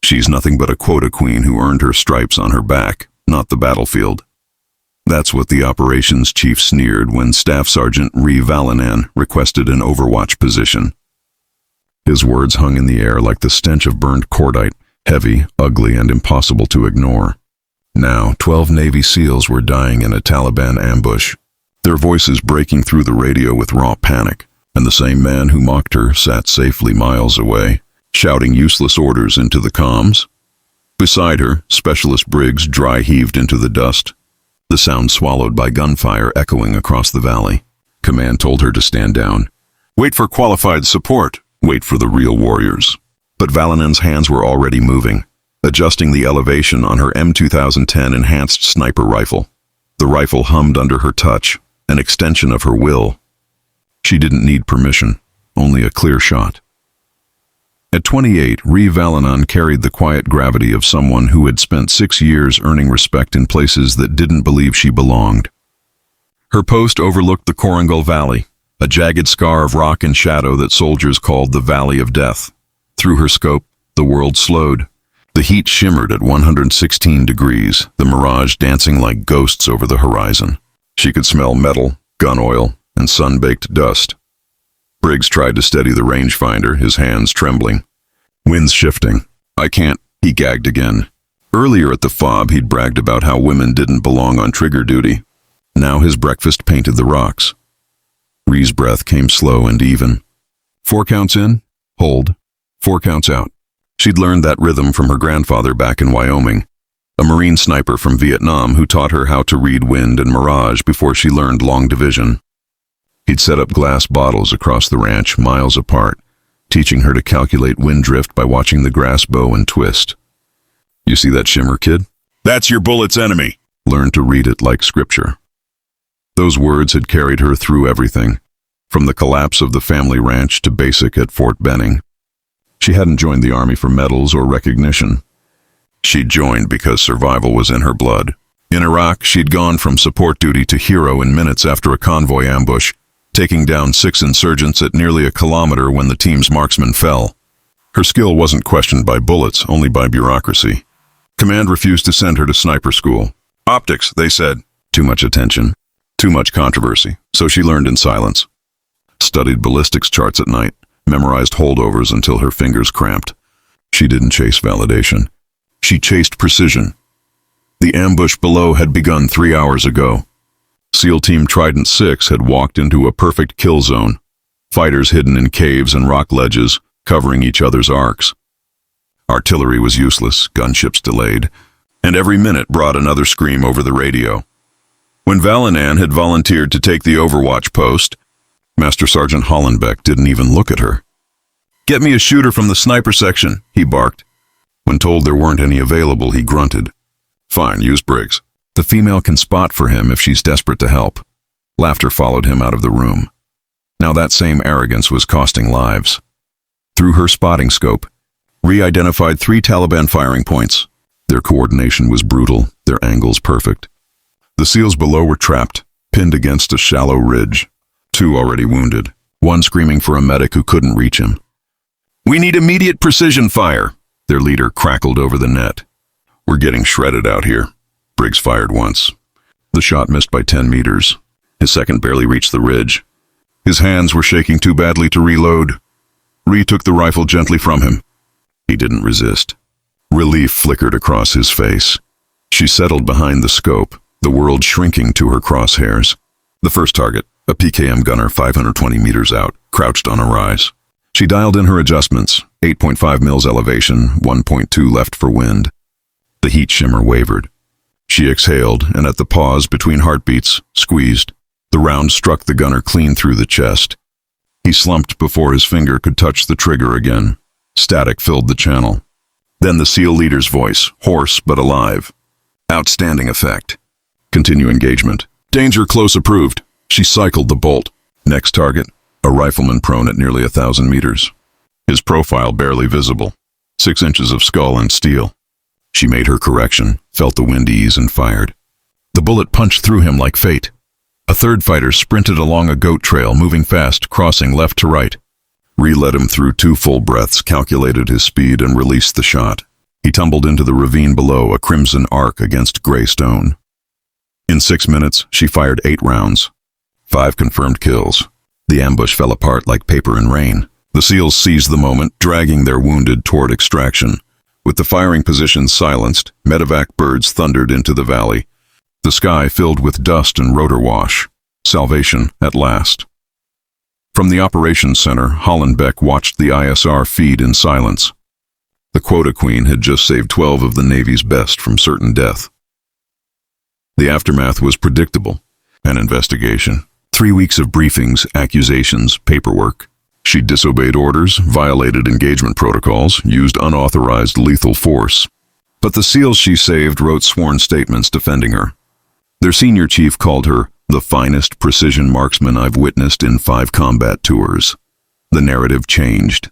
She's nothing but a quota queen who earned her stripes on her back, not the battlefield. That's what the operations chief sneered when Staff Sergeant Valor requested an overwatch position. His words hung in the air like the stench of burned cordite, heavy, ugly, and impossible to ignore. Now, 12 Navy SEALs were dying in a Taliban ambush, their voices breaking through the radio with raw panic, and the same man who mocked her sat safely miles away, shouting useless orders into the comms. Beside her, Specialist Briggs dry-heaved into the dust, the sound swallowed by gunfire echoing across the valley. Command told her to stand down. Wait for qualified support. Wait for the real warriors. But Valor's hands were already moving, adjusting the elevation on her M2010 enhanced sniper rifle. The rifle hummed under her touch, an extension of her will. She didn't need permission, only a clear shot. At 28, Valor carried the quiet gravity of someone who had spent 6 years earning respect in places that didn't believe she belonged. Her post overlooked the Korengal Valley, a jagged scar of rock and shadow that soldiers called the Valley of Death. Through her scope, the world slowed. The heat shimmered at 116 degrees, the mirage dancing like ghosts over the horizon. She could smell metal, gun oil, and sun-baked dust. Briggs tried to steady the rangefinder, his hands trembling. Winds shifting. I can't, he gagged again. Earlier at the FOB, he'd bragged about how women didn't belong on trigger duty. Now his breakfast painted the rocks. Ree's breath came slow and even. 4 counts in, hold. 4 counts out. She'd learned that rhythm from her grandfather back in Wyoming, a Marine sniper from Vietnam who taught her how to read wind and mirage before she learned long division. He'd set up glass bottles across the ranch miles apart, teaching her to calculate wind drift by watching the grass bow and twist. You see that shimmer, kid? That's your bullet's enemy. Learn to read it like scripture. Those words had carried her through everything, from the collapse of the family ranch to basic at Fort Benning. She hadn't joined the Army for medals or recognition. She'd joined because survival was in her blood. In Iraq, she'd gone from support duty to hero in minutes after a convoy ambush, taking down 6 insurgents at nearly a kilometer when the team's marksman fell. Her skill wasn't questioned by bullets, only by bureaucracy. Command refused to send her to sniper school. Optics, they said. Too much attention. Too much controversy, so she learned in silence. Studied ballistics charts at night, memorized holdovers until her fingers cramped. She didn't chase validation. She chased precision. The ambush below had begun 3 hours ago. SEAL Team Trident 6 had walked into a perfect kill zone, fighters hidden in caves and rock ledges, covering each other's arcs. Artillery was useless, gunships delayed, and every minute brought another scream over the radio. When Valor had volunteered to take the overwatch post, Master Sergeant Hollenbeck didn't even look at her. Get me a shooter from the sniper section, he barked. When told there weren't any available, he grunted. Fine, use Briggs. The female can spot for him if she's desperate to help. Laughter followed him out of the room. Now that same arrogance was costing lives. Through her spotting scope, re-identified 3 Taliban firing points. Their coordination was brutal, their angles perfect. The SEALs below were trapped, pinned against a shallow ridge. 2 already wounded, 1 screaming for a medic who couldn't reach him. We need immediate precision fire, their leader crackled over the net. We're getting shredded out here. Briggs fired once. The shot missed by 10 meters. His second barely reached the ridge. His hands were shaking too badly to reload. Ree took the rifle gently from him. He didn't resist. Relief flickered across his face. She settled behind the scope, the world shrinking to her crosshairs. The first target, a PKM gunner 520 meters out, crouched on a rise. She dialed in her adjustments, 8.5 mils elevation, 1.2 left for wind. The heat shimmer wavered. She exhaled, and at the pause between heartbeats, squeezed. The round struck the gunner clean through the chest. He slumped before his finger could touch the trigger again. Static filled the channel. Then the SEAL leader's voice, hoarse but alive. Outstanding effect. Continue engagement. Danger close approved. She cycled the bolt. Next target, a rifleman prone at nearly 1,000 meters. His profile barely visible. 6 inches of skull and steel. She made her correction, felt the wind ease and fired. The bullet punched through him like fate. A third fighter sprinted along a goat trail, moving fast, crossing left to right. Ree led him through 2 full breaths, calculated his speed, and released the shot. He tumbled into the ravine below, a crimson arc against gray stone. In 6 minutes, she fired 8 rounds. 5 confirmed kills. The ambush fell apart like paper in rain. The SEALs seized the moment, dragging their wounded toward extraction. With the firing positions silenced, medevac birds thundered into the valley. The sky filled with dust and rotor wash. Salvation at last. From the operations center, Hollenbeck watched the ISR feed in silence. The quota queen had just saved 12 of the Navy's best from certain death. The aftermath was predictable. An investigation. 3 weeks of briefings, accusations, paperwork. She disobeyed orders, violated engagement protocols, used unauthorized lethal force. But the SEALs she saved wrote sworn statements defending her. Their senior chief called her the finest precision marksman I've witnessed in 5 combat tours. The narrative changed.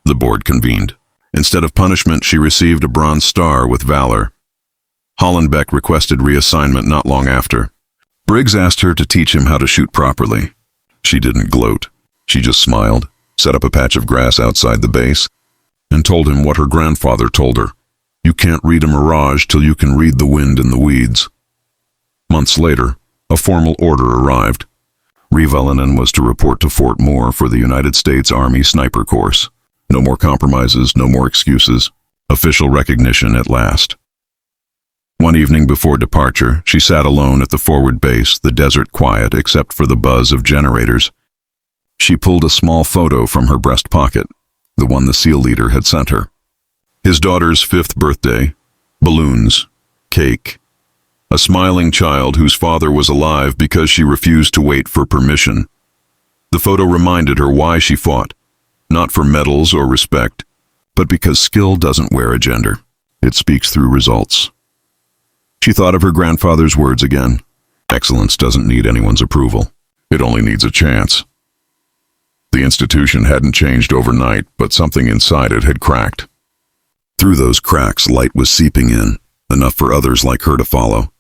The board convened. Instead of punishment, she received a Bronze Star with Valor. Hollenbeck requested reassignment not long after. Briggs asked her to teach him how to shoot properly. She didn't gloat. She just smiled, set up a patch of grass outside the base, and told him what her grandfather told her. You can't read a mirage till you can read the wind in the weeds. Months later, a formal order arrived. Rivalainen was to report to Fort Moore for the United States Army Sniper Course. No more compromises, no more excuses. Official recognition at last. One evening before departure, she sat alone at the forward base, the desert quiet except for the buzz of generators. She pulled a small photo from her breast pocket, the one the SEAL leader had sent her. His daughter's 5th birthday, balloons, cake. A smiling child whose father was alive because she refused to wait for permission. The photo reminded her why she fought. Not for medals or respect, but because skill doesn't wear a gender. It speaks through results. She thought of her grandfather's words again. Excellence doesn't need anyone's approval. It only needs a chance. The institution hadn't changed overnight, but something inside it had cracked. Through those cracks, light was seeping in, enough for others like her to follow.